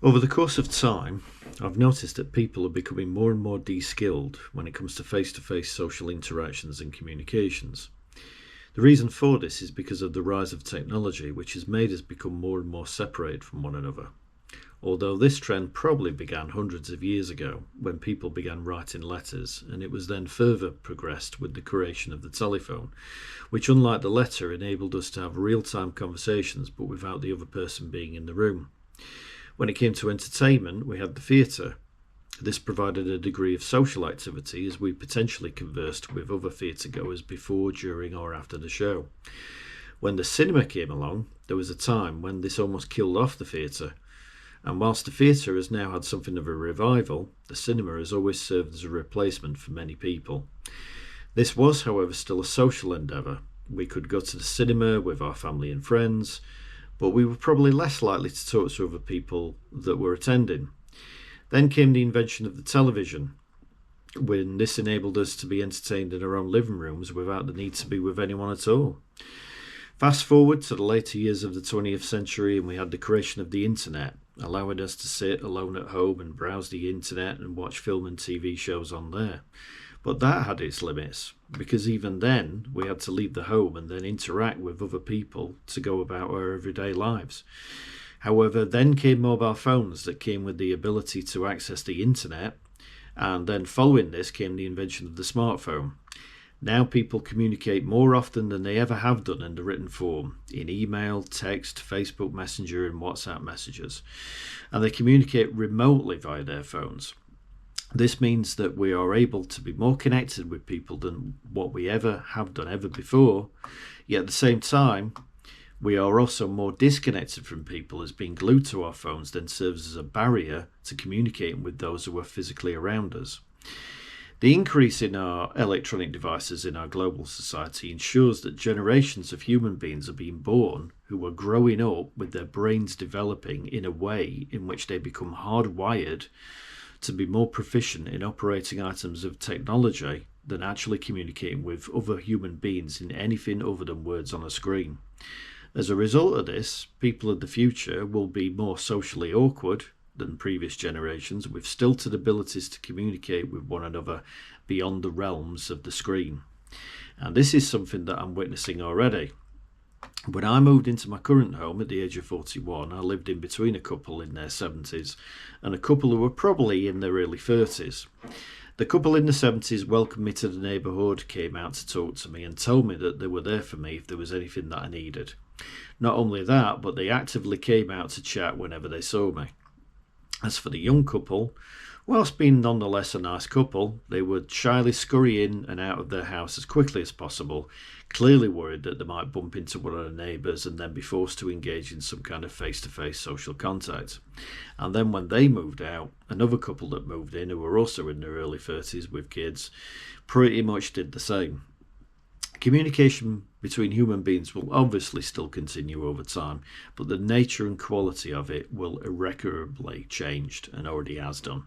Over the course of time, I've noticed that people are becoming more and more de-skilled when it comes to face-to-face social interactions and communications. The reason for this is because of the rise of technology, which has made us become more and more separated from one another. Although this trend probably began hundreds of years ago when people began writing letters, and it was then further progressed with the creation of the telephone, which, unlike the letter, enabled us to have real-time conversations but without the other person being in the room. When it came to entertainment, we had the theatre. This provided a degree of social activity as we potentially conversed with other theatre goers before, during or after the show. When the cinema came along, there was a time when this almost killed off the theatre. And whilst the theatre has now had something of a revival, the cinema has always served as a replacement for many people. This was, however, still a social endeavour. We could go to the cinema with our family and friends, but we were probably less likely to talk to other people that were attending. Then came the invention of the television, when this enabled us to be entertained in our own living rooms without the need to be with anyone at all. Fast forward to the later years of the 20th century and we had the creation of the internet, allowing us to sit alone at home and browse the internet and watch film and TV shows on there. But that had its limits, because even then we had to leave the home and then interact with other people to go about our everyday lives. However, then came mobile phones that came with the ability to access the internet, and then following this came the invention of the smartphone. Now people communicate more often than they ever have done in the written form, in email, text, Facebook Messenger and WhatsApp messages, and they communicate remotely via their phones. This means that we are able to be more connected with people than what we ever have done ever before, yet at the same time, we are also more disconnected from people, as being glued to our phones then serves as a barrier to communicating with those who are physically around us. The increase in our electronic devices in our global society ensures that generations of human beings are being born who are growing up with their brains developing in a way in which they become hardwired to be more proficient in operating items of technology than actually communicating with other human beings in anything other than words on a screen. As a result of this, people of the future will be more socially awkward than previous generations, with stilted abilities to communicate with one another beyond the realms of the screen. And this is something that I'm witnessing already. When I moved into my current home at the age of 41, I lived in between a couple in their 70s and a couple who were probably in their early 30s. The couple in the 70s welcomed me to the neighbourhood, came out to talk to me and told me that they were there for me if there was anything that I needed. Not only that, but they actively came out to chat whenever they saw me. As for the young couple, whilst being nonetheless a nice couple, they would shyly scurry in and out of their house as quickly as possible, clearly worried that they might bump into one of their neighbours and then be forced to engage in some kind of face-to-face social contact. And then when they moved out, another couple that moved in, who were also in their early 30s with kids, pretty much did the same. Communication between human beings will obviously still continue over time, but the nature and quality of it will irreparably change and already has done.